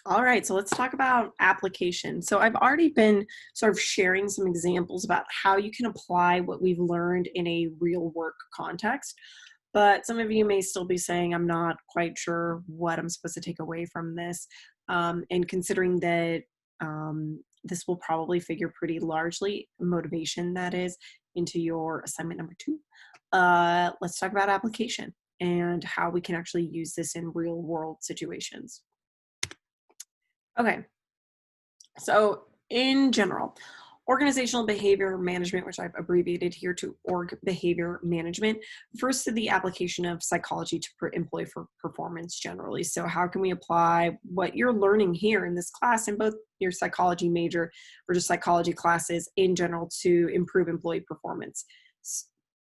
All right, so let's talk about application. So I've already been sort of sharing some examples about how you can apply what we've learned in a real work context. But some of you may still be saying, I'm not quite sure what I'm supposed to take away from this. And considering that this will probably figure pretty largely, motivation that is, into your assignment number 2, let's talk about application and how we can actually use this in real world situations. Okay, so in general, organizational behavior management, which I've abbreviated here to org behavior management, refers to the application of psychology to employee for performance generally. So how can we apply what you're learning here in this class in both your psychology major or just psychology classes in general to improve employee performance?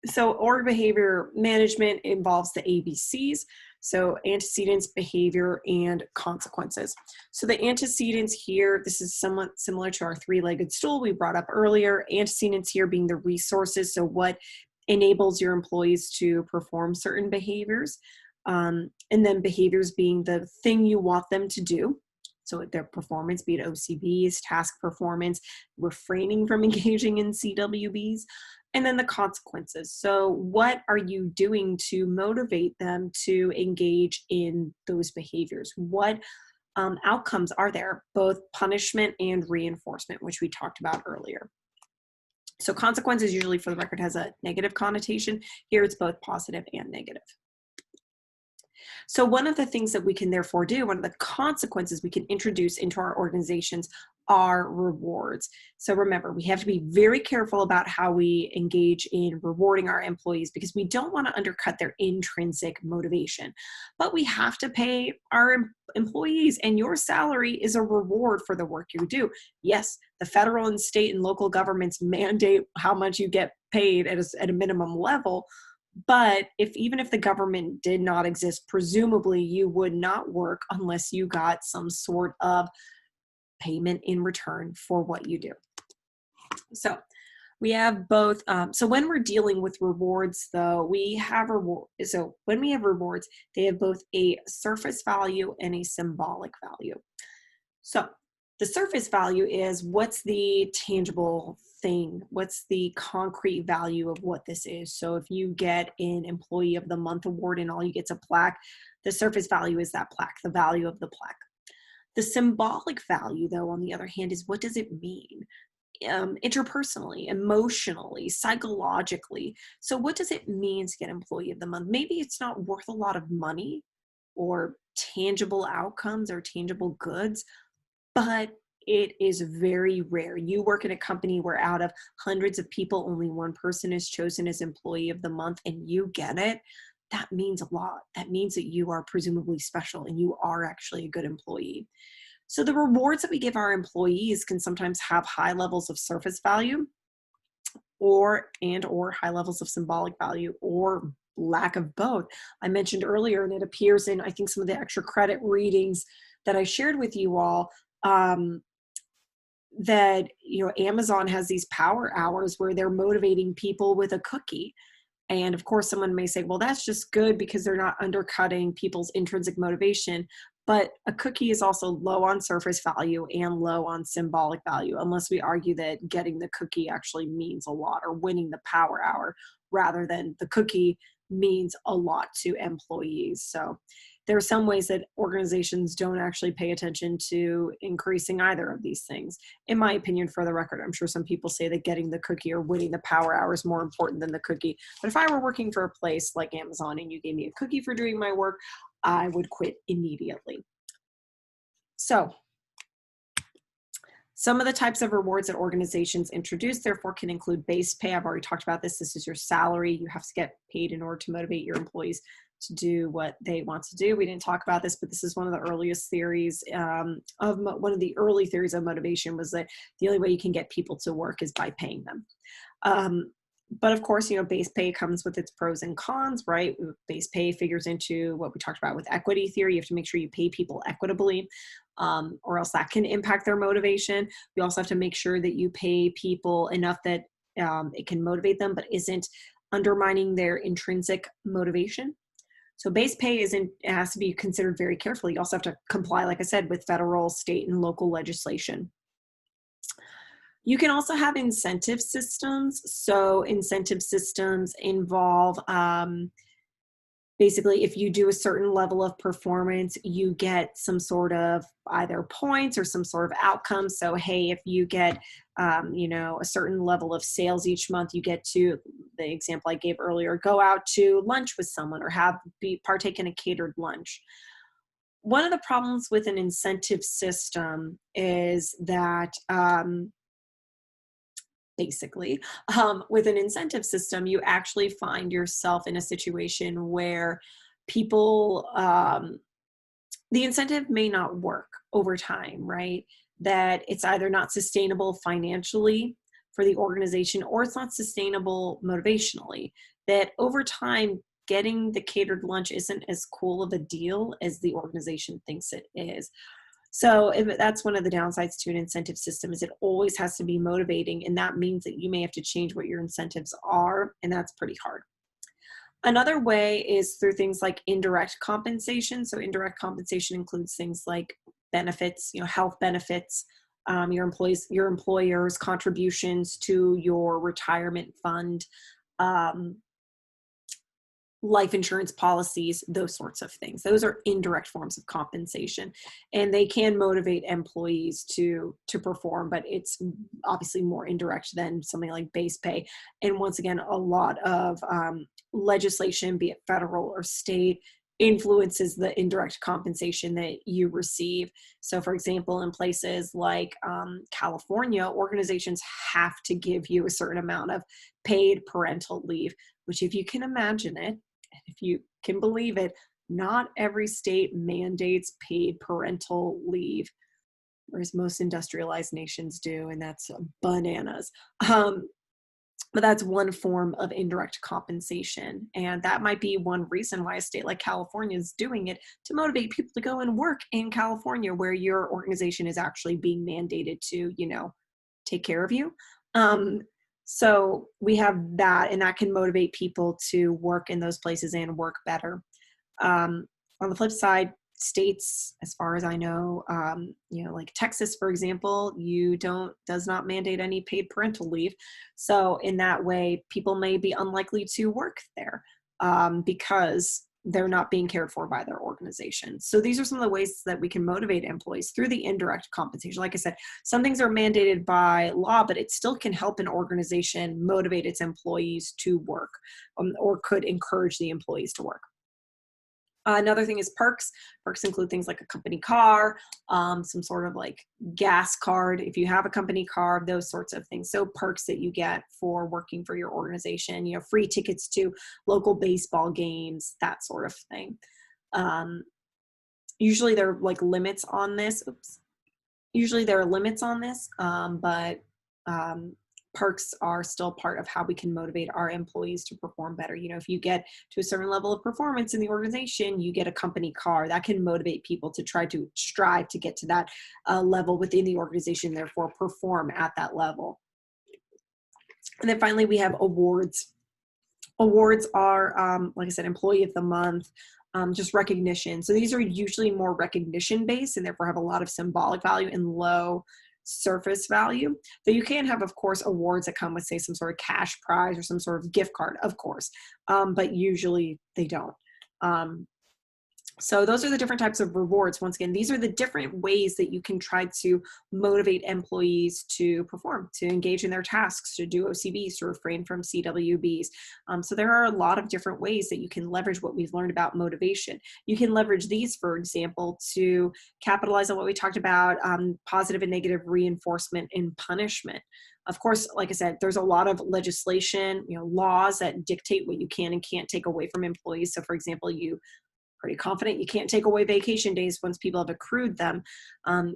So org behavior management involves the ABCs. So antecedents, behavior, and consequences. So the antecedents here, this is somewhat similar to our three-legged stool we brought up earlier. Antecedents here being the resources, so what enables your employees to perform certain behaviors. And then behaviors being the thing you want them to do. So their performance, be it OCBs, task performance, refraining from engaging in CWBs. And then the consequences. So what are you doing to motivate them to engage in those behaviors? What outcomes are there, both punishment and reinforcement, which we talked about earlier. So consequences usually, for the record, has a negative connotation. Here it's both positive and negative. So one of the things that we can therefore do, one of the consequences we can introduce into our organizations are rewards. So remember, we have to be very careful about how we engage in rewarding our employees because we don't want to undercut their intrinsic motivation. But we have to pay our employees, and your salary is a reward for the work you do. Yes, the federal and state and local governments mandate how much you get paid at a minimum level. But even if the government did not exist, presumably you would not work unless you got some sort of payment in return for what you do. So we have both. So when we're dealing with rewards, though, we have So when we have rewards, they have both a surface value and a symbolic value. So the surface value is what's the tangible thing? What's the concrete value of what this is? So if you get an Employee of the Month award and all you get's a plaque, the surface value is that plaque, the value of the plaque. The symbolic value, though, on the other hand, is what does it mean? Interpersonally, emotionally, psychologically. So what does it mean to get Employee of the Month? Maybe it's not worth a lot of money or tangible outcomes or tangible goods, but it is very rare. You work in a company where out of hundreds of people, only one person is chosen as Employee of the Month and you get it. That means a lot. That means that you are presumably special and you are actually a good employee. So the rewards that we give our employees can sometimes have high levels of surface value or high levels of symbolic value or lack of both. I mentioned earlier, and it appears in, I think, some of the extra credit readings that I shared with you all, that Amazon has these power hours where they're motivating people with a cookie. And of course, someone may say, well, that's just good because they're not undercutting people's intrinsic motivation. But a cookie is also low on surface value and low on symbolic value, unless we argue that getting the cookie actually means a lot, or winning the power hour rather than the cookie means a lot to employees. So there are some ways that organizations don't actually pay attention to increasing either of these things. In my opinion, for the record, I'm sure some people say that getting the cookie or winning the power hour is more important than the cookie. But if I were working for a place like Amazon and you gave me a cookie for doing my work, I would quit immediately. So some of the types of rewards that organizations introduce, therefore, can include base pay. I've already talked about this. This is your salary. You have to get paid in order to motivate your employees to do what they want to do. We didn't talk about this, but this is one of the earliest theories one of the early theories of motivation was that the only way you can get people to work is by paying them. But of course, base pay comes with its pros and cons, right? Base pay figures into what we talked about with equity theory. You have to make sure you pay people equitably, or else that can impact their motivation. You also have to make sure that you pay people enough that it can motivate them, but isn't undermining their intrinsic motivation. So base pay it has to be considered very carefully. You also have to comply, like I said, with federal, state, and local legislation. You can also have incentive systems. So incentive systems involve basically, if you do a certain level of performance, you get some sort of either points or some sort of outcome. So, hey, if you get, a certain level of sales each month, you get to, the example I gave earlier, go out to lunch with someone or partake in a catered lunch. One of the problems with an incentive system is that basically. With an incentive system, you actually find yourself in a situation where people, the incentive may not work over time, right? That it's either not sustainable financially for the organization or it's not sustainable motivationally. That over time, getting the catered lunch isn't as cool of a deal as the organization thinks it is. So that's one of the downsides to an incentive system is it always has to be motivating. And that means that you may have to change what your incentives are. And that's pretty hard. Another way is through things like indirect compensation. So indirect compensation includes things like benefits, health benefits, your employer's contributions to your retirement fund, um, life insurance policies, those sorts of things. Those are indirect forms of compensation, and they can motivate employees to perform, but it's obviously more indirect than something like base pay. And once again, a lot of legislation, be it federal or state, influences the indirect compensation that you receive. So for example, in places like California, organizations have to give you a certain amount of paid parental leave, which, if you can imagine it, if you can believe it, not every state mandates paid parental leave, whereas most industrialized nations do, and that's bananas. But that's one form of indirect compensation. And that might be one reason why a state like California is doing it, to motivate people to go and work in California, where your organization is actually being mandated to, take care of you. So we have that, and that can motivate people to work in those places and work better. On the flip side, states, as far as I know, like Texas, for example, does not mandate any paid parental leave. So in that way, people may be unlikely to work there because they're not being cared for by their organization. So these are some of the ways that we can motivate employees through the indirect compensation. Like I said, some things are mandated by law, but it still can help an organization motivate its employees to work, or could encourage the employees to work. Another thing is perks. Perks include things like a company car, some sort of like gas card if you have a company car, those sorts of things. So perks that you get for working for your organization, free tickets to local baseball games, that sort of thing. Usually there are like limits on this. Usually there are limits on this, but perks are still part of how we can motivate our employees to perform better. If you get to a certain level of performance in the organization, you get a company car. That can motivate people to try to strive to get to that level within the organization, therefore perform at that level. And then finally, we have awards. Awards are, like I said, employee of the month, just recognition. So these are usually more recognition based and therefore have a lot of symbolic value and low surface value. Though you can have, of course, awards that come with, say, some sort of cash prize or some sort of gift card, of course, but usually they don't. So those are the different types of rewards. Once again, these are the different ways that you can try to motivate employees to perform, to engage in their tasks, to do OCBs, to refrain from CWBs. So there are a lot of different ways that you can leverage what we've learned about motivation. You can leverage these, for example, to capitalize on what we talked about, positive and negative reinforcement and punishment. Of course, like I said, there's a lot of legislation, laws that dictate what you can and can't take away from employees. So for example, pretty confident you can't take away vacation days once people have accrued them.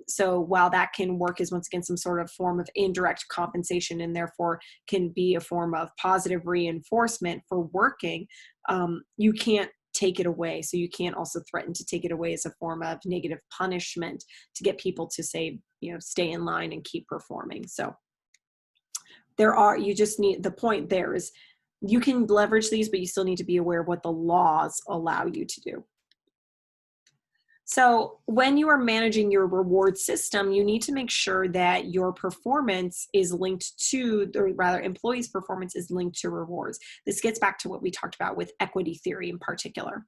So while that can work as, once again, some sort of form of indirect compensation and therefore can be a form of positive reinforcement for working, you can't take it away. So you can't also threaten to take it away as a form of negative punishment to get people to say, stay in line and keep performing. So the point there is You can leverage these, but you still need to be aware of what the laws allow you to do. So when you are managing your reward system, you need to make sure that your performance is linked to, or rather employees' performance is linked to rewards. This gets back to what we talked about with equity theory in particular,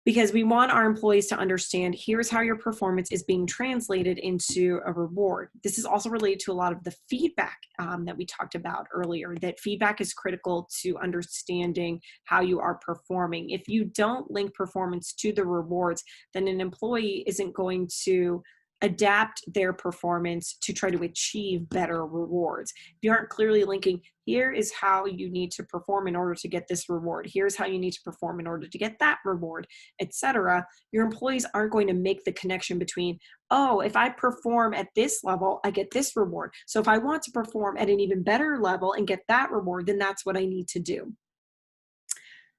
because we want our employees to understand, here's how your performance is being translated into a reward. This is also related to a lot of the feedback that we talked about earlier, that feedback is critical to understanding how you are performing. If you don't link performance to the rewards, then an employee isn't going to adapt their performance to try to achieve better rewards. If you aren't clearly linking, here is how you need to perform in order to get this reward, here's how you need to perform in order to get that reward, etc., your employees aren't going to make the connection between, oh, if I perform at this level, I get this reward. So if I want to perform at an even better level and get that reward, then that's what I need to do.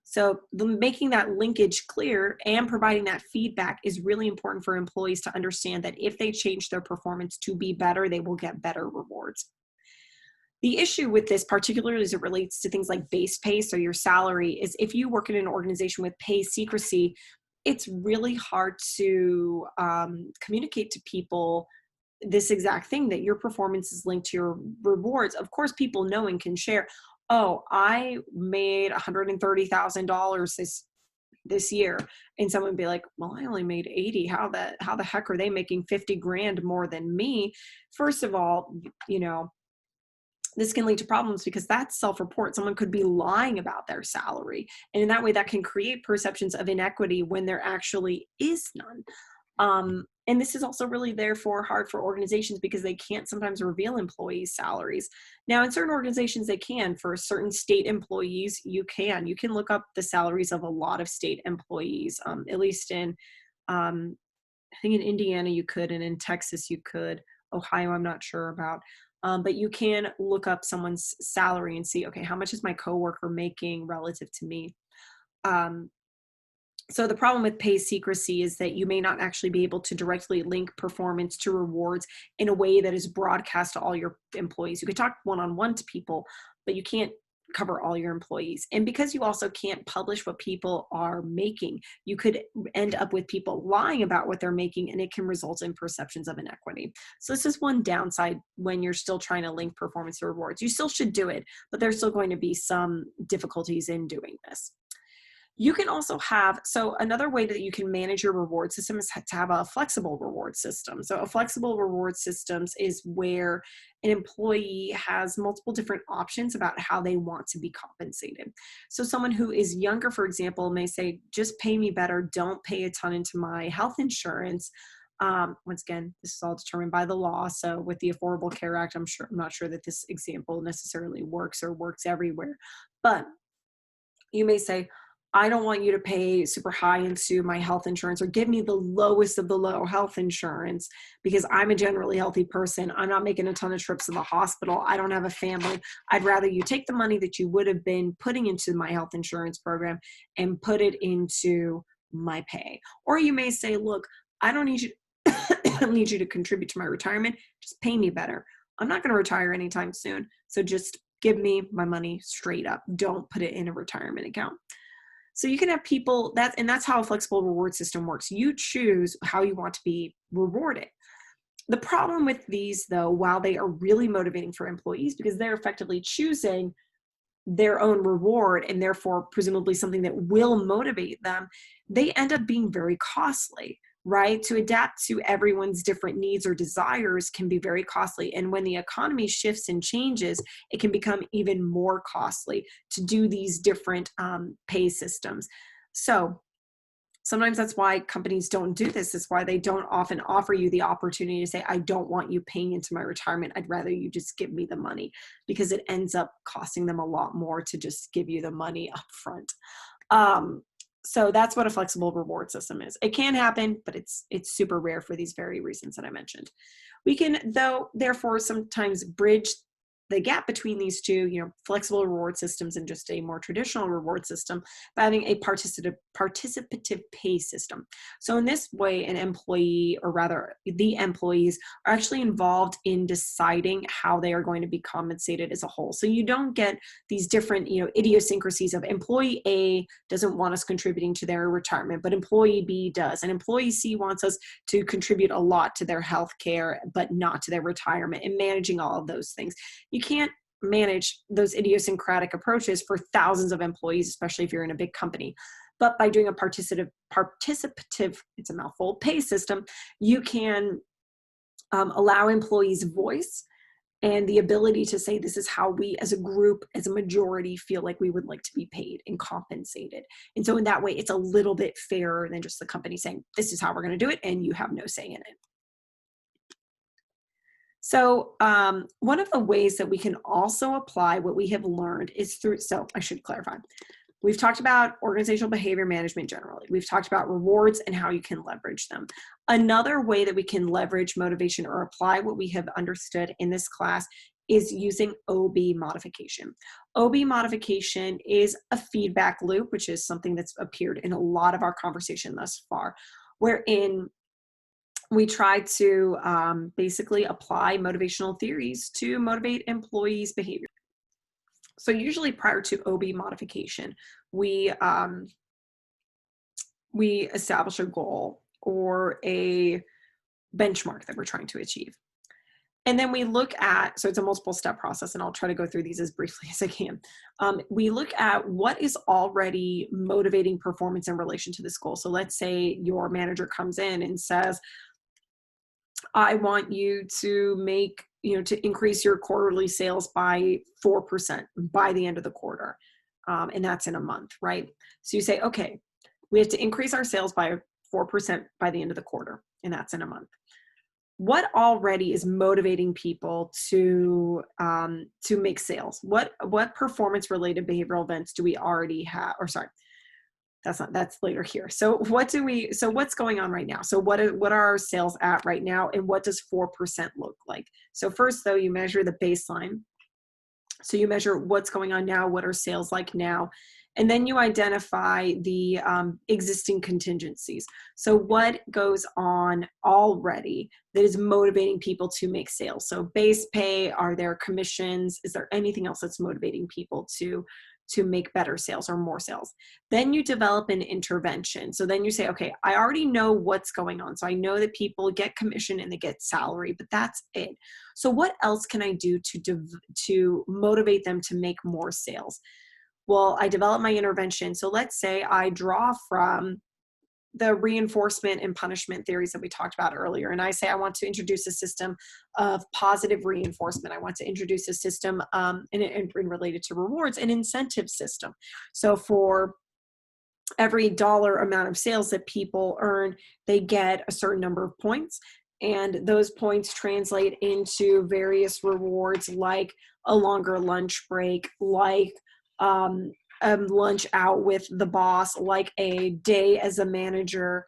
So making that linkage clear and providing that feedback is really important for employees to understand that if they change their performance to be better, they will get better rewards. The issue with this, particularly as it relates to things like base pay, so your salary, is if you work in an organization with pay secrecy, it's really hard to communicate to people this exact thing, that your performance is linked to your rewards. Of course, people know and can share, oh, I made $130,000 this year. And someone would be like, well, I only made 80. How the heck are they making 50 grand more than me? First of all, this can lead to problems because that's self-report. Someone could be lying about their salary. And in that way, that can create perceptions of inequity when there actually is none. And this is also really therefore hard for organizations because they can't sometimes reveal employees' salaries. Now, in certain organizations, they can. For certain state employees, you can look up the salaries of a lot of state employees, at least in, I think in Indiana you could, and in Texas you could. Ohio, I'm not sure about. But you can look up someone's salary and see, okay, how much is my coworker making relative to me? So the problem with pay secrecy is that you may not actually be able to directly link performance to rewards in a way that is broadcast to all your employees. You could talk one-on-one to people, but you can't cover all your employees. And because you also can't publish what people are making, you could end up with people lying about what they're making, and it can result in perceptions of inequity. So this is one downside when you're still trying to link performance to rewards. You still should do it, but there's still going to be some difficulties in doing this. You can also have, so another way that you can manage your reward system is to have a flexible reward system. So a flexible reward systems is where an employee has multiple different options about how they want to be compensated. So someone who is younger, for example, may say, just pay me better, don't pay a ton into my health insurance. Once again, this is all determined by the law. So with the Affordable Care Act, I'm not sure that this example necessarily works or works everywhere. But you may say, I don't want you to pay super high into my health insurance, or give me the lowest of the low health insurance because I'm a generally healthy person. I'm not making a ton of trips to the hospital. I don't have a family. I'd rather you take the money that you would have been putting into my health insurance program and put it into my pay. Or you may say, look, I don't need you I don't need you to contribute to my retirement. Just pay me better. I'm not going to retire anytime soon. So just give me my money straight up. Don't put it in a retirement account. So you can have people, that's how a flexible reward system works. You choose how you want to be rewarded. The problem with these, though, while they are really motivating for employees because they're effectively choosing their own reward and therefore presumably something that will motivate them, they end up being very costly, right? To adapt to everyone's different needs or desires can be very costly. And when the economy shifts and changes, it can become even more costly to do these different pay systems. So sometimes that's why companies don't do this. It's why they don't often offer you the opportunity to say, I don't want you paying into my retirement. I'd rather you just give me the money, because it ends up costing them a lot more to just give you the money up front. So that's what a flexible reward system is. It can happen, but it's super rare for these very reasons that I mentioned. We can, though, therefore, sometimes bridge the gap between these two, flexible reward systems and just a more traditional reward system by having a participative pay system. So in this way, an employee, or rather the employees, are actually involved in deciding how they are going to be compensated as a whole. So you don't get these different, idiosyncrasies of employee A doesn't want us contributing to their retirement, but employee B does. And employee C wants us to contribute a lot to their health care, but not to their retirement, and managing all of those things. You can't manage those idiosyncratic approaches for thousands of employees, especially if you're in a big company. But by doing a participative, it's a mouthful, pay system, you can allow employees voice and the ability to say, this is how we as a group, as a majority, feel like we would like to be paid and compensated. And so in that way, it's a little bit fairer than just the company saying, this is how we're going to do it, and you have no say in it. So one of the ways that we can also apply what we have learned is through, so I should clarify. We've talked about organizational behavior management generally. We've talked about rewards and how you can leverage them. Another way that we can leverage motivation or apply what we have understood in this class is using OB modification. OB modification is a feedback loop, which is something that's appeared in a lot of our conversation thus far, wherein we try to basically apply motivational theories to motivate employees' behavior. So usually prior to OB modification, we establish a goal or a benchmark that we're trying to achieve. And then we look at, so it's a multiple step process, and I'll try to go through these as briefly as I can. We look at what is already motivating performance in relation to this goal. So let's say your manager comes in and says, I want you to make, to increase your quarterly sales by 4% by the end of the quarter. And that's in a month, right? So you say, okay, we have to increase our sales by 4% by the end of the quarter, and that's in a month. What already is motivating people to make sales? What performance related behavioral events do we already have? Or sorry, that's later here. So what's going on right now? So what are our sales at right now, and what does 4% look like? So first though, you measure the baseline. So you measure what's going on now, what are sales like now, and then you identify the existing contingencies. So what goes on already that is motivating people to make sales? So base pay, are there commissions? Is there anything else that's motivating people to make better sales or more sales? Then you develop an intervention. So then you say, okay, I already know what's going on. So I know that people get commission and they get salary, but that's it. So what else can I do to motivate them to make more sales? Well, I develop my intervention. So let's say I draw from the reinforcement and punishment theories that we talked about earlier. And I say, I want to introduce a system of positive reinforcement. I want to introduce a system and related to rewards, an incentive system. So for every dollar amount of sales that people earn, they get a certain number of points. And those points translate into various rewards, like a longer lunch break, like lunch out with the boss, like a day as a manager,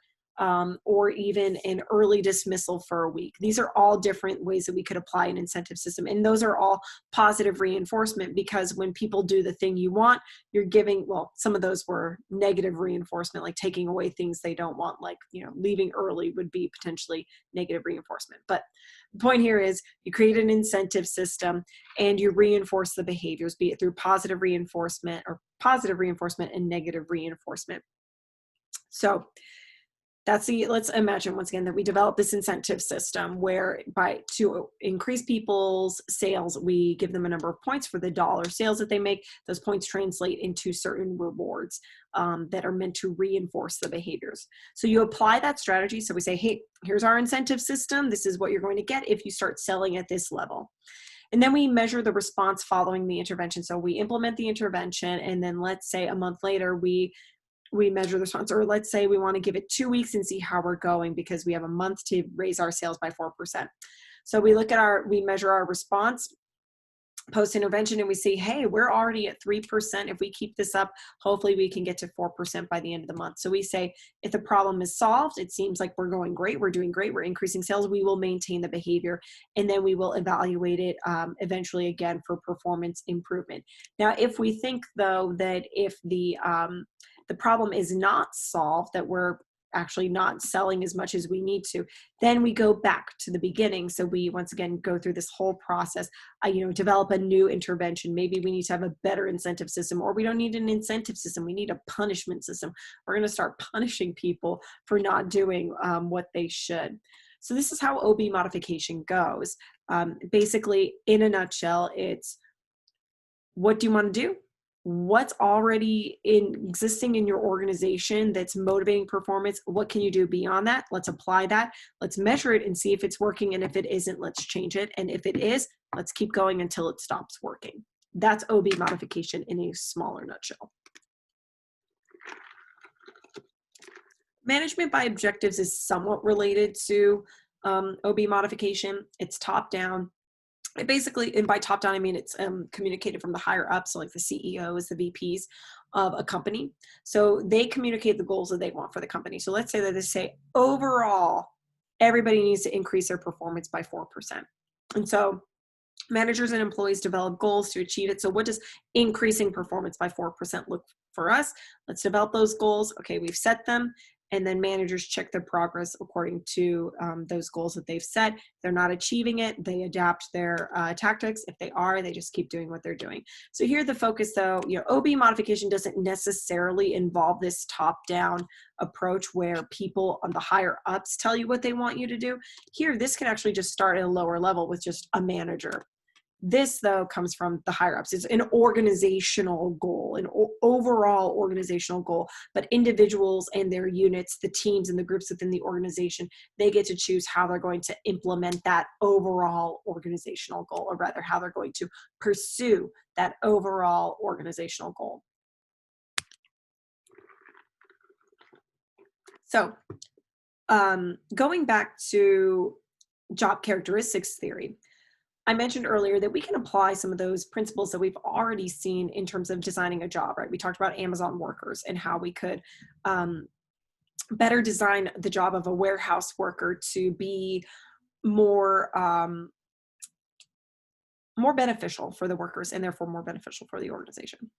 or even an early dismissal for a week. These are all different ways that we could apply an incentive system. And those are all positive reinforcement, because when people do the thing you want, you're giving, well, some of those were negative reinforcement, like taking away things they don't want, like, leaving early would be potentially negative reinforcement. But the point here is you create an incentive system and you reinforce the behaviors, be it through positive reinforcement and negative reinforcement. So let's imagine once again that we develop this incentive system where to increase people's sales, we give them a number of points for the dollar sales that they make. Those points translate into certain rewards that are meant to reinforce the behaviors. So you apply that strategy. So we say, hey, here's our incentive system. This is what you're going to get if you start selling at this level. And then we measure the response following the intervention. So we implement the intervention, and then let's say a month later, we measure the response, or let's say we want to give it 2 weeks and see how we're going because we have a month to raise our sales by 4%. So we measure our response, post-intervention and we see, hey, we're already at 3%. If we keep this up, hopefully we can get to 4% by the end of the month. So we say, if the problem is solved, it seems like we're going great, we're doing great, we're increasing sales, we will maintain the behavior, and then we will evaluate it eventually again for performance improvement. Now, if we think though that if the problem is not solved, that we're actually not selling as much as we need to, then we go back to the beginning. So we once again go through this whole process, develop a new intervention. Maybe we need to have a better incentive system, or we don't need an incentive system, we need a punishment system. We're going to start punishing people for not doing what they should. So this is how OB modification goes. Basically, in a nutshell, it's what do you want to do? What's already existing in your organization that's motivating performance? What can you do beyond that? Let's apply that. Let's measure it and see if it's working. And if it isn't, let's change it. And if it is, let's keep going until it stops working. That's OB modification in a smaller nutshell. Management by objectives is somewhat related to OB modification. It's top down. It basically, and by top down, I mean it's communicated from the higher up, so like the CEOs, the VPs of a company. So they communicate the goals that they want for the company. So let's say that they say, overall, everybody needs to increase their performance by 4%. And so managers and employees develop goals to achieve it. So what does increasing performance by 4% look for us? Let's develop those goals. Okay, we've set them. And then managers check their progress according to those goals that they've set. If they're not achieving it, they adapt their tactics. If they are, they just keep doing what they're doing. So here the focus though, OB modification doesn't necessarily involve this top-down approach where people on the higher ups tell you what they want you to do. Here, this can actually just start at a lower level with just a manager. This, though, comes from the higher ups. It's an organizational goal, an overall organizational goal, but individuals and their units, the teams and the groups within the organization, they get to choose how they're going to implement that overall organizational goal, or rather how they're going to pursue that overall organizational goal. So going back to job characteristics theory, I mentioned earlier that we can apply some of those principles that we've already seen in terms of designing a job, right? We talked about Amazon workers and how we could better design the job of a warehouse worker to be more beneficial for the workers and therefore more beneficial for the organization.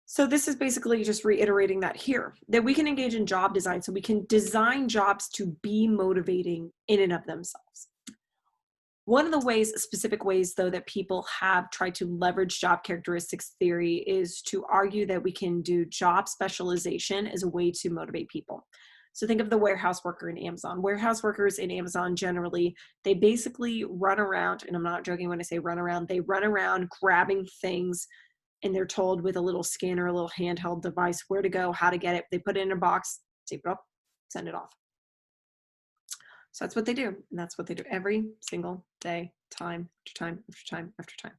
So this is basically just reiterating that here, that we can engage in job design so we can design jobs to be motivating in and of themselves. One of the specific ways though, that people have tried to leverage job characteristics theory is to argue that we can do job specialization as a way to motivate people. So think of the warehouse worker in Amazon. Warehouse workers in Amazon generally, they basically run around, and I'm not joking when I say run around, they run around grabbing things, and they're told with a little scanner, a little handheld device, where to go, how to get it. They put it in a box, tape it up, send it off. So that's what they do. And that's what they do every single day, time after time after time after time.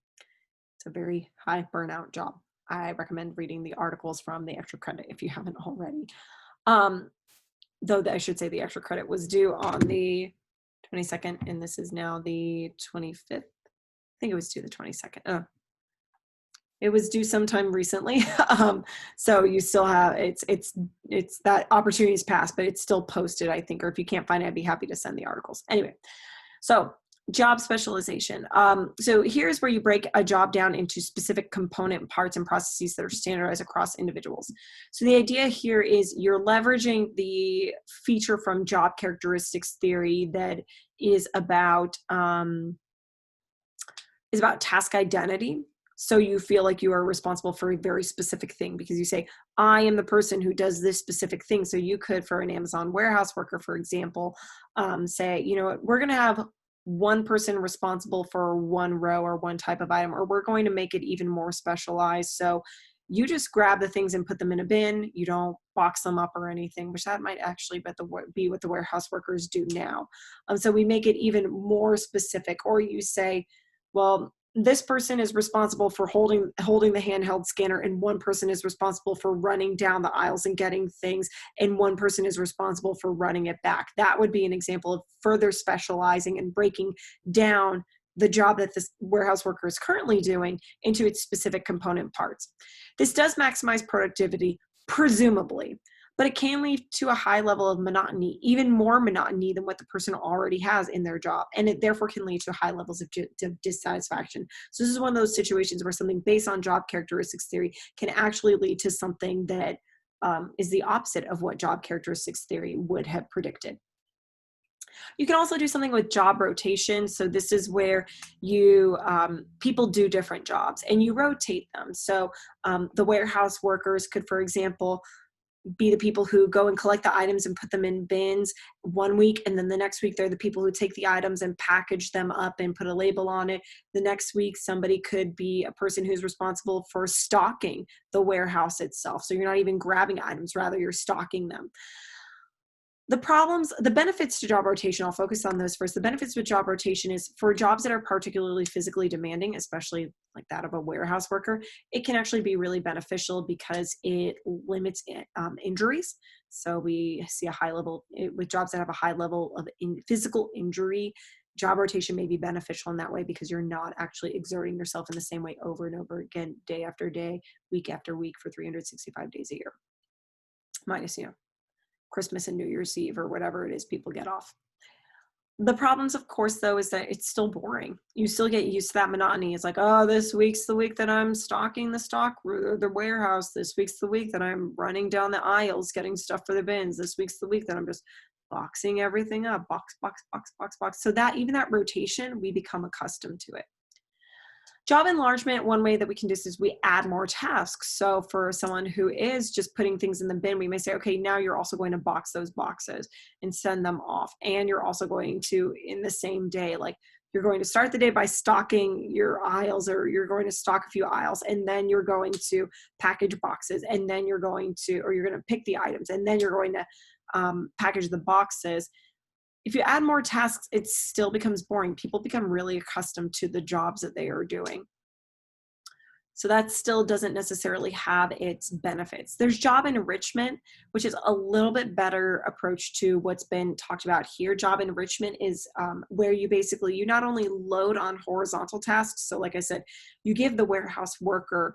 It's a very high burnout job. I recommend reading the articles from the extra credit if you haven't already. Though I should say the extra credit was due on the 22nd, and this is now the 25th. I think it was due the 22nd. It was due sometime recently. So you still have, it's that opportunity is passed, but it's still posted, I think, or if you can't find it, I'd be happy to send the articles. Anyway, so job specialization. So here's where you break a job down into specific component parts and processes that are standardized across individuals. So the idea here is you're leveraging the feature from job characteristics theory that is about task identity. So you feel like you are responsible for a very specific thing because you say, I am the person who does this specific thing. So you could, for an Amazon warehouse worker, for example, say, you know what, we're going to have one person responsible for one row or one type of item, or we're going to make it even more specialized. So you just grab the things and put them in a bin. You don't box them up or anything, which that might actually be what the warehouse workers do now. So we make it even more specific. Or you say, well, this person is responsible for holding the handheld scanner, and one person is responsible for running down the aisles and getting things, and one person is responsible for running it back. That would be an example of further specializing and breaking down the job that this warehouse worker is currently doing into its specific component parts. This does maximize productivity, presumably, but it can lead to a high level of monotony, even more monotony than what the person already has in their job. And it therefore can lead to high levels of dissatisfaction. So this is one of those situations where something based on job characteristics theory can actually lead to something that is the opposite of what job characteristics theory would have predicted. You can also do something with job rotation. So this is where you people do different jobs and you rotate them. So the warehouse workers could, for example, be the people who go and collect the items and put them in bins one week, and then the next week they're the people who take the items and package them up and put a label on it. The next week somebody could be a person who's responsible for stocking the warehouse itself. So you're not even grabbing items, rather you're stocking them. The benefits to job rotation, I'll focus on those first. The benefits with job rotation is for jobs that are particularly physically demanding, especially like that of a warehouse worker, it can actually be really beneficial because it limits injuries. So we see a high level, with jobs that have a high level of physical injury, job rotation may be beneficial in that way because you're not actually exerting yourself in the same way over and over again, day after day, week after week for 365 days a year. Minus, Christmas and New Year's Eve or whatever it is people get off. The problems, of course, though, is that it's still boring. You still get used to that monotony. It's like, oh, this week's the week that I'm stocking the warehouse. This week's the week that I'm running down the aisles getting stuff for the bins. This week's the week that I'm just boxing everything up, box, box, box, box, box. So that even that rotation, we become accustomed to it. Job enlargement, one way that we can do this is we add more tasks. So for someone who is just putting things in the bin, we may say, okay, now you're also going to box those boxes and send them off. And you're also going to, in the same day, like you're going to start the day by stocking your aisles, or you're going to stock a few aisles, and then you're going to package boxes, and then you're going to pick the items, and then you're going to package the boxes. If you add more tasks, it still becomes boring. People become really accustomed to the jobs that they are doing. So that still doesn't necessarily have its benefits. There's job enrichment, which is a little bit better approach to what's been talked about here. Job enrichment is where you not only load on horizontal tasks. So like I said, you give the warehouse worker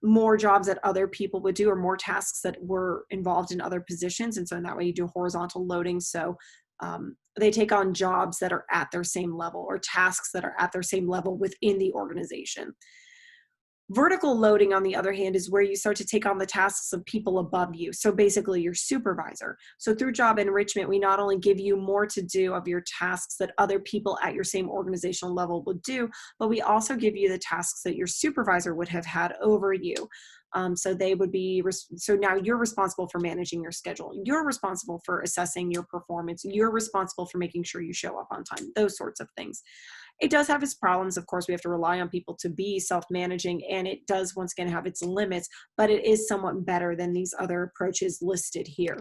more jobs that other people would do, or more tasks that were involved in other positions. And so in that way you do horizontal loading. So they take on jobs that are at their same level, or tasks that are at their same level within the organization. Vertical loading, on the other hand, is where you start to take on the tasks of people above you. So basically your supervisor. So through job enrichment, we not only give you more to do of your tasks that other people at your same organizational level would do, but we also give you the tasks that your supervisor would have had over you. So they would be, so now you're responsible for managing your schedule. You're responsible for assessing your performance. You're responsible for making sure you show up on time, those sorts of things. It does have its problems. Of course, we have to rely on people to be self-managing, and it does once again have its limits, but it is somewhat better than these other approaches listed here.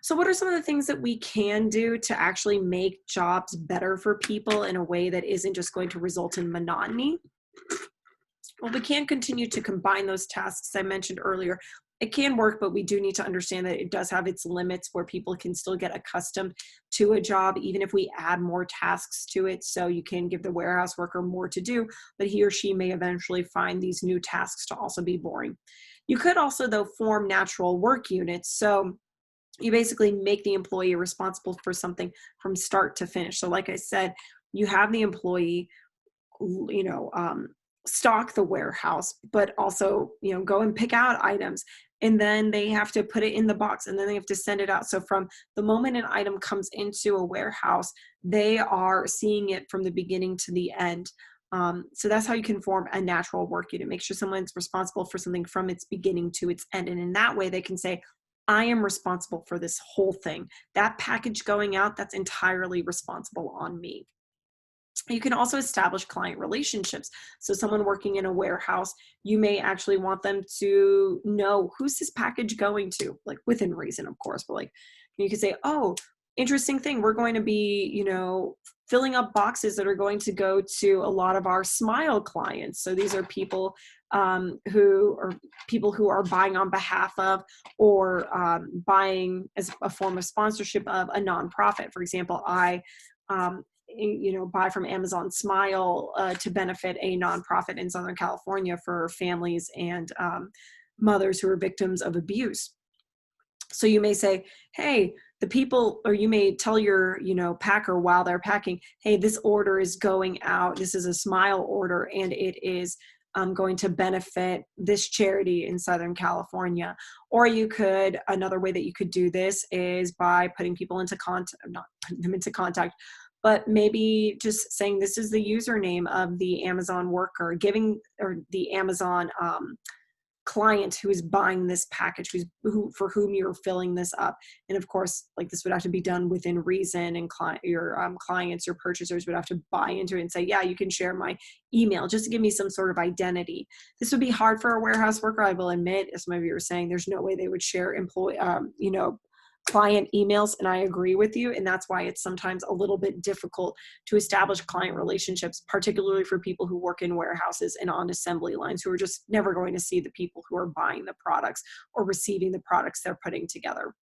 So what are some of the things that we can do to actually make jobs better for people in a way that isn't just going to result in monotony? Well, we can continue to combine those tasks I mentioned earlier. It can work, but we do need to understand that it does have its limits where people can still get accustomed to a job, even if we add more tasks to it. So you can give the warehouse worker more to do, but he or she may eventually find these new tasks to also be boring. You could also, though, form natural work units. So you basically make the employee responsible for something from start to finish. So like I said, you have the employee, stock the warehouse, but also, go and pick out items, and then they have to put it in the box, and then they have to send it out. So from the moment an item comes into a warehouse, they are seeing it from the beginning to the end. So that's how you can form a natural work unit. Make sure someone's responsible for something from its beginning to its end. And in that way, they can say, I am responsible for this whole thing. That package going out, that's entirely responsible on me. You can also establish client relationships. So someone working in a warehouse, you may actually want them to know, who's this package going to, like within reason, of course, but like you could say, oh, interesting thing, we're going to be, filling up boxes that are going to go to a lot of our Smile clients. So these are people who are buying on behalf of, or buying as a form of sponsorship of a nonprofit. For example, I buy from Amazon Smile to benefit a nonprofit in Southern California for families and mothers who are victims of abuse. So you may say, hey, the people, or you may tell your, packer while they're packing, hey, this order is going out. This is a Smile order, and it is going to benefit this charity in Southern California. Or another way that you could do this is by putting people into contact, not putting them into contact, but maybe just saying this is the username of the Amazon worker, or the Amazon client who is buying this package, for whom you're filling this up. And of course, like, this would have to be done within reason, and your clients, your purchasers would have to buy into it and say, yeah, you can share my email, just to give me some sort of identity. This would be hard for a warehouse worker, I will admit. As some of you are saying, there's no way they would share client emails, and I agree with you. And that's why it's sometimes a little bit difficult to establish client relationships, particularly for people who work in warehouses and on assembly lines, who are just never going to see the people who are buying the products or receiving the products they're putting together.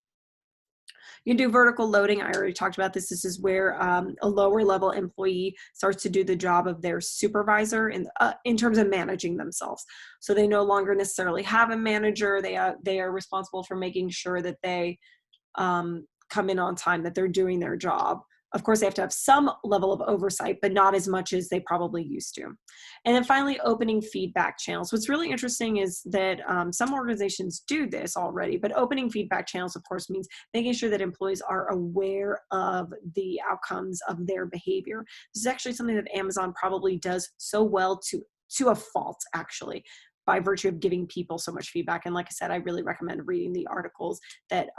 You can do vertical loading. I already talked about this. This is where a lower level employee starts to do the job of their supervisor in terms of managing themselves. So they no longer necessarily have a manager. They are responsible for making sure that they come in on time, that they're doing their job. Of course, they have to have some level of oversight, but not as much as they probably used to. And then finally, opening feedback channels. What's really interesting is that some organizations do this already, but opening feedback channels, of course, means making sure that employees are aware of the outcomes of their behavior. This is actually something that Amazon probably does so well to a fault, actually, by virtue of giving people so much feedback. And like I said, I really recommend reading the articles that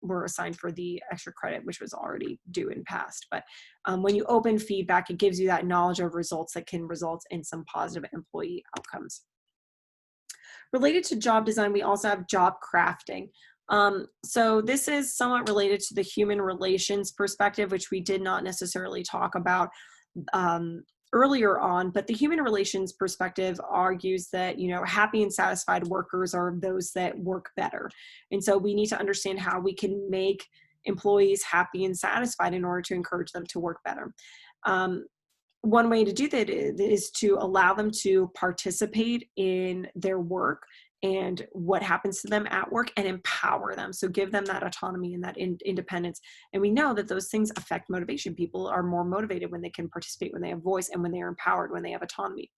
were assigned for the extra credit, which was already due in past. But when you open feedback, it gives you that knowledge of results that can result in some positive employee outcomes. Related to job design, we also have job crafting. So this is somewhat related to the human relations perspective, which we did not necessarily talk about earlier on, but the human relations perspective argues that, happy and satisfied workers are those that work better. And so we need to understand how we can make employees happy and satisfied in order to encourage them to work better. One way to do that is to allow them to participate in their work and what happens to them at work, and empower them. So give them that autonomy and that independence. And we know that those things affect motivation. People are more motivated when they can participate, when they have voice, and when they are empowered, when they have autonomy.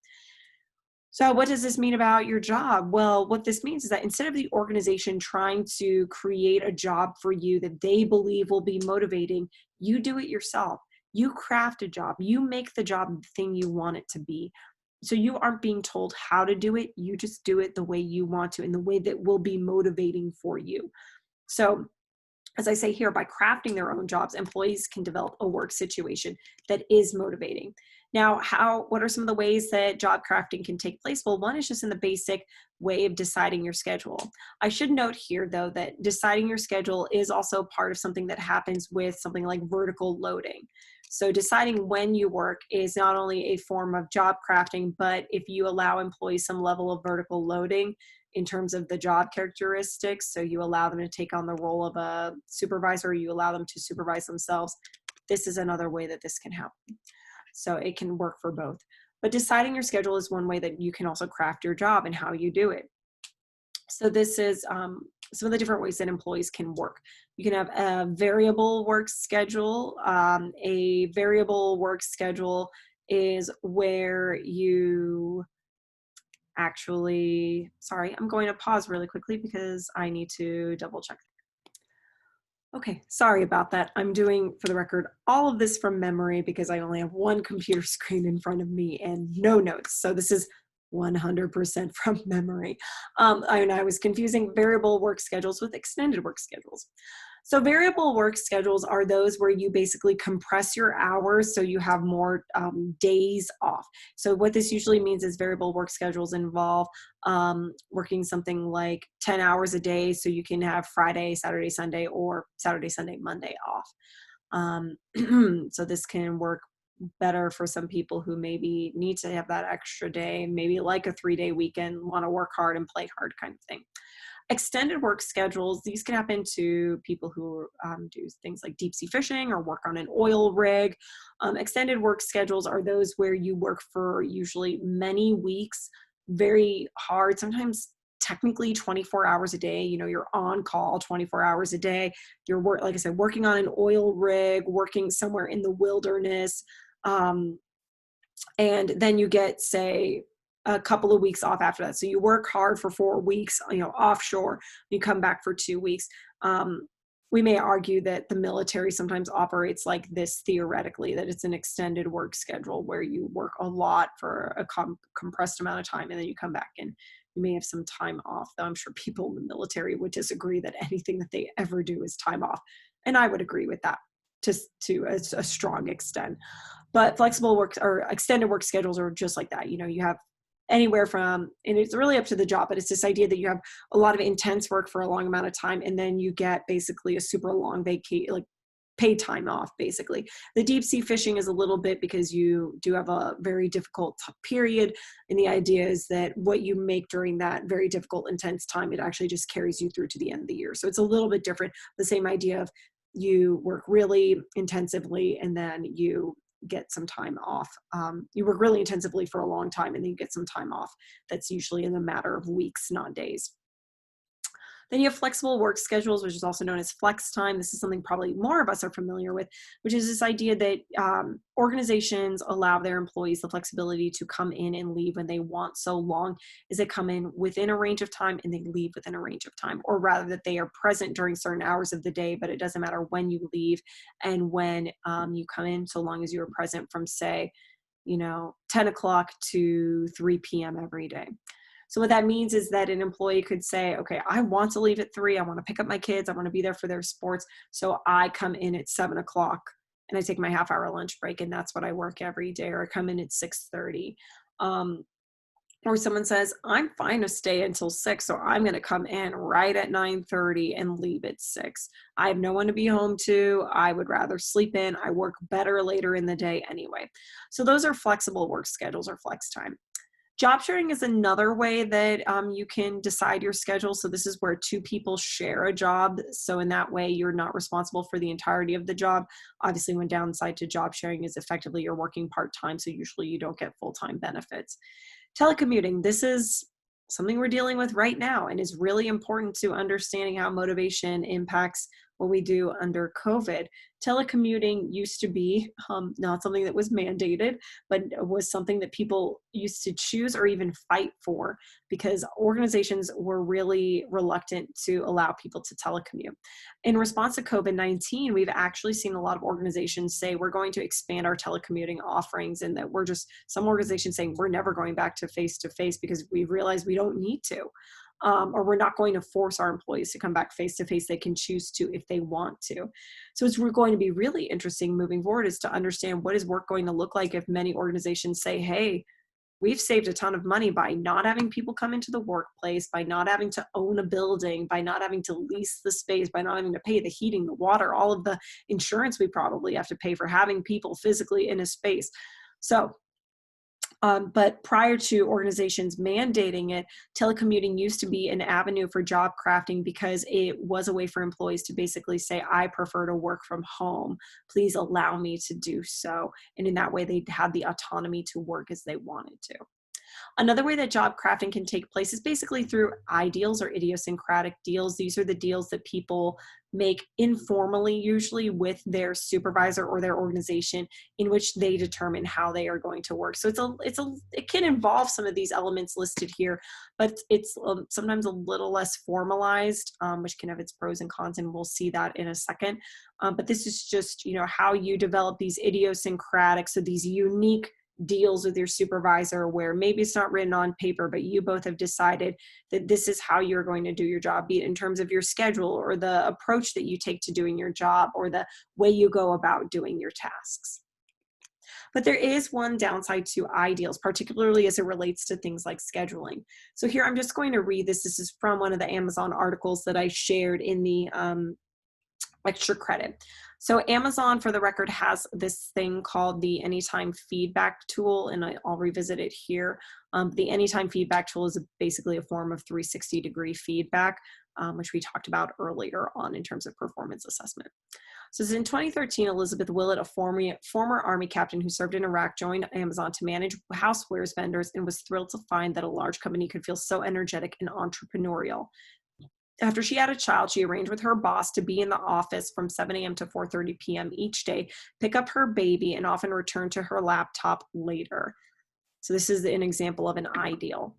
So what does this mean about your job? Well, what this means is that instead of the organization trying to create a job for you that they believe will be motivating, you do it yourself. You craft a job. You make the job the thing you want it to be. So you aren't being told how to do it. You just do it the way you want to, in the way that will be motivating for you. So as I say here, by crafting their own jobs, employees can develop a work situation that is motivating. Now, what are some of the ways that job crafting can take place? Well, one is just in the basic way of deciding your schedule. I should note here, though, that deciding your schedule is also part of something that happens with something like vertical loading. So deciding when you work is not only a form of job crafting, but if you allow employees some level of vertical loading in terms of the job characteristics, so you allow them to take on the role of a supervisor, or you allow them to supervise themselves, this is another way that this can happen. So it can work for both. But deciding your schedule is one way that you can also craft your job and how you do it. So this is some of the different ways that employees can work. You can have a variable work schedule. A variable work schedule is where you actually, sorry, I'm going to pause really quickly because I need to double check. Okay, sorry about that. I'm doing, for the record, all of this from memory because I only have one computer screen in front of me and no notes. So this is 100% from memory. I was confusing variable work schedules with extended work schedules. So variable work schedules are those where you basically compress your hours so you have more days off. So what this usually means is variable work schedules involve working something like 10 hours a day so you can have Friday, Saturday, Sunday, or Saturday, Sunday, Monday off. So this can work better for some people who maybe need to have that extra day, maybe like a 3-day weekend, want to work hard and play hard kind of thing. Extended work schedules, these can happen to people who do things like deep sea fishing or work on an oil rig. Extended work schedules are those where you work for usually many weeks, very hard, sometimes technically 24 hours a day. You're on call 24 hours a day. Like I said, working on an oil rig, working somewhere in the wilderness. Um, and then you get, say, a couple of weeks off after that. So you work hard for 4 weeks, offshore, you come back for 2 weeks. We may argue that the military sometimes operates like this theoretically, that it's an extended work schedule where you work a lot for a compressed amount of time, and then you come back and you may have some time off. Though I'm sure people in the military would disagree that anything that they ever do is time off. And I would agree with that to a strong extent. But flexible work or extended work schedules are just like that. You have anywhere from, and it's really up to the job, but it's this idea that you have a lot of intense work for a long amount of time, and then you get basically a super long like paid time off, basically. The deep sea fishing is a little bit because you do have a very difficult period, and the idea is that what you make during that very difficult, intense time, it actually just carries you through to the end of the year. So it's a little bit different. The same idea of you work really intensively and then you get some time off. You work really intensively for a long time and then you get some time off. That's usually in a matter of weeks, not days. Then you have flexible work schedules, which is also known as flex time. This is something probably more of us are familiar with, which is this idea that organizations allow their employees the flexibility to come in and leave when they want, so long as they come in within a range of time and they leave within a range of time, or rather that they are present during certain hours of the day, but it doesn't matter when you leave and when you come in, so long as you are present from, say, 10 o'clock to 3 p.m. every day. So what that means is that an employee could say, okay, I want to leave at 3. I want to pick up my kids. I want to be there for their sports. So I come in at 7 o'clock and I take my half-hour lunch break, and that's what I work every day. Or I come in at 6:30. Or someone says, I'm fine to stay until 6, so I'm going to come in right at 9:30 and leave at 6. I have no one to be home to. I would rather sleep in. I work better later in the day anyway. So those are flexible work schedules or flex time. Job sharing is another way that you can decide your schedule. So this is where 2 people share a job. So in that way, you're not responsible for the entirety of the job. Obviously, one downside to job sharing is effectively you're working part-time, so usually you don't get full-time benefits. Telecommuting, this is something we're dealing with right now and is really important to understanding how motivation impacts what we do under COVID. Telecommuting used to be not something that was mandated, but was something that people used to choose or even fight for because organizations were really reluctant to allow people to telecommute. In response to COVID-19, we've actually seen a lot of organizations say we're going to expand our telecommuting offerings, and that some organizations saying we're never going back to face because we realize we don't need to. Or we're not going to force our employees to come back face-to-face. They can choose to if they want to. So it's going to be really interesting moving forward is to understand what is work going to look like if many organizations say, hey, we've saved a ton of money by not having people come into the workplace, by not having to own a building, by not having to lease the space, by not having to pay the heating, the water, all of the insurance we probably have to pay for having people physically in a space. So but prior to organizations mandating it, telecommuting used to be an avenue for job crafting because it was a way for employees to basically say, I prefer to work from home. Please allow me to do so. And in that way, they had the autonomy to work as they wanted to. Another way that job crafting can take place is basically through ideals or idiosyncratic deals. These are the deals that people make informally, usually with their supervisor or their organization, in which they determine how they are going to work. So it can involve some of these elements listed here, but it's sometimes a little less formalized, which can have its pros and cons, and we'll see that in a second. But this is just, how you develop these idiosyncratic, so these unique deals with your supervisor where maybe it's not written on paper, but you both have decided that this is how you're going to do your job, be it in terms of your schedule or the approach that you take to doing your job or the way you go about doing your tasks. But there is one downside to ideals, particularly as it relates to things like scheduling. So here I'm just going to read this. This is from one of the Amazon articles that I shared in the extra credit. So Amazon, for the record, has this thing called the Anytime Feedback tool, and I'll revisit it here. The Anytime Feedback tool is basically a form of 360-degree feedback, which we talked about earlier on in terms of performance assessment. So in 2013, Elizabeth Willett, a former Army captain who served in Iraq, joined Amazon to manage housewares vendors and was thrilled to find that a large company could feel so energetic and entrepreneurial. After she had a child, she arranged with her boss to be in the office from 7 a.m. to 4:30 p.m. each day, pick up her baby, and often return to her laptop later. So this is an example of an ideal.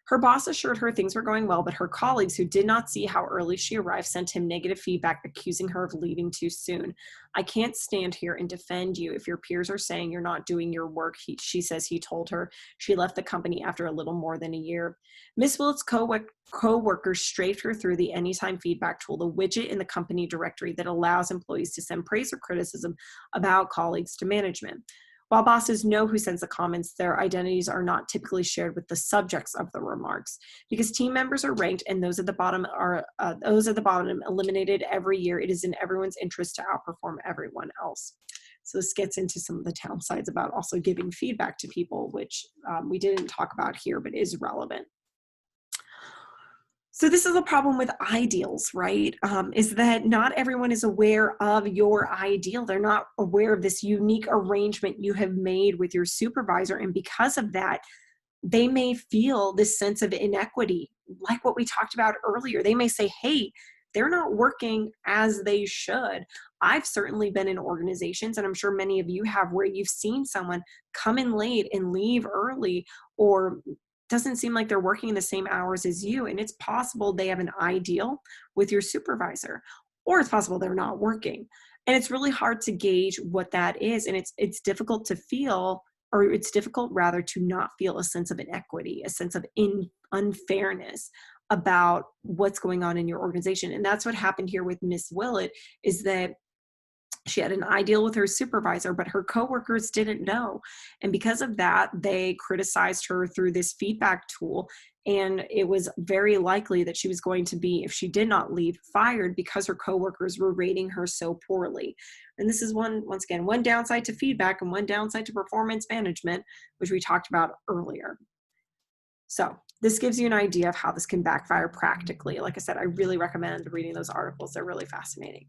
Her boss assured her things were going well, but her colleagues, who did not see how early she arrived, sent him negative feedback, accusing her of leaving too soon. "I can't stand here and defend you if your peers are saying you're not doing your work," she says he told her. She left the company after a little more than a year. Miss Willett's co-workers strafed her through the Anytime Feedback tool, the widget in the company directory that allows employees to send praise or criticism about colleagues to management. While bosses know who sends the comments, their identities are not typically shared with the subjects of the remarks. Because team members are ranked and those at the bottom are eliminated every year, it is in everyone's interest to outperform everyone else. So this gets into some of the downsides about also giving feedback to people, which we didn't talk about here, but is relevant. So this is a problem with ideals, right? Is that not everyone is aware of your ideal. They're not aware of this unique arrangement you have made with your supervisor. And because of that, they may feel this sense of inequity, like what we talked about earlier. They may say, hey, they're not working as they should. I've certainly been in organizations, and I'm sure many of you have, where you've seen someone come in late and leave early, or doesn't seem like they're working the same hours as you. And it's possible they have an ideal with your supervisor, or it's possible they're not working. And it's really hard to gauge what that is. And it's difficult to feel, or it's difficult rather to not feel a sense of inequity, a sense of unfairness about what's going on in your organization. And that's what happened here with Miss Willett, is that she had an ideal with her supervisor, but her coworkers didn't know. And because of that, they criticized her through this feedback tool. And it was very likely that she was going to be, if she did not leave, fired, because her coworkers were rating her so poorly. And this is once again, one downside to feedback and one downside to performance management, which we talked about earlier. So this gives you an idea of how this can backfire practically. Like I said, I really recommend reading those articles. They're really fascinating.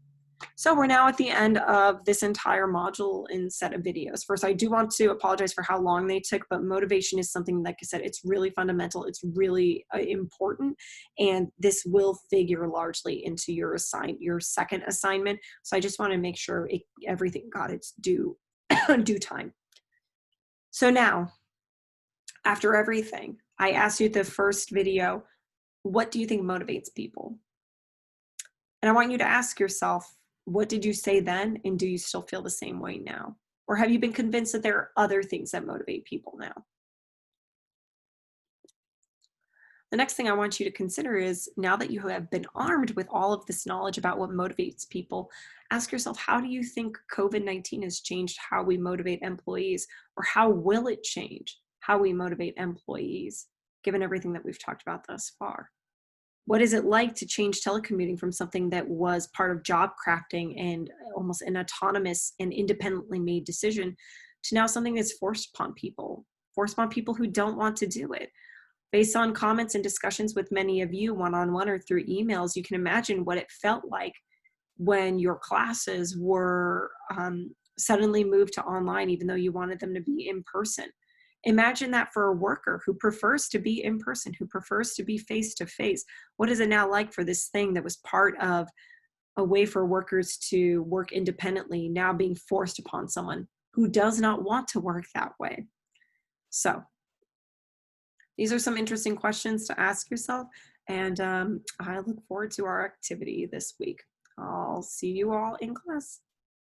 So we're now at the end of this entire module and set of videos. First, I do want to apologize for how long they took, but motivation is something, like I said, it's really fundamental. It's really important, and this will figure largely into your second assignment. So I just want to make sure everything got its due time. So now, after everything, I asked you the first video, what do you think motivates people? And I want you to ask yourself, what did you say then, and do you still feel the same way now? Or have you been convinced that there are other things that motivate people now? The next thing I want you to consider is, now that you have been armed with all of this knowledge about what motivates people, ask yourself, how do you think COVID-19 has changed how we motivate employees, or how will it change how we motivate employees, given everything that we've talked about thus far? What is it like to change telecommuting from something that was part of job crafting and almost an autonomous and independently made decision to now something that's forced upon people who don't want to do it? Based on comments and discussions with many of you one-on-one or through emails, you can imagine what it felt like when your classes were suddenly moved to online, even though you wanted them to be in person. Imagine that for a worker who prefers to be in person, who prefers to be face-to-face. What is it now like for this thing that was part of a way for workers to work independently, now being forced upon someone who does not want to work that way? So these are some interesting questions to ask yourself, and I look forward to our activity this week. I'll see you all in class.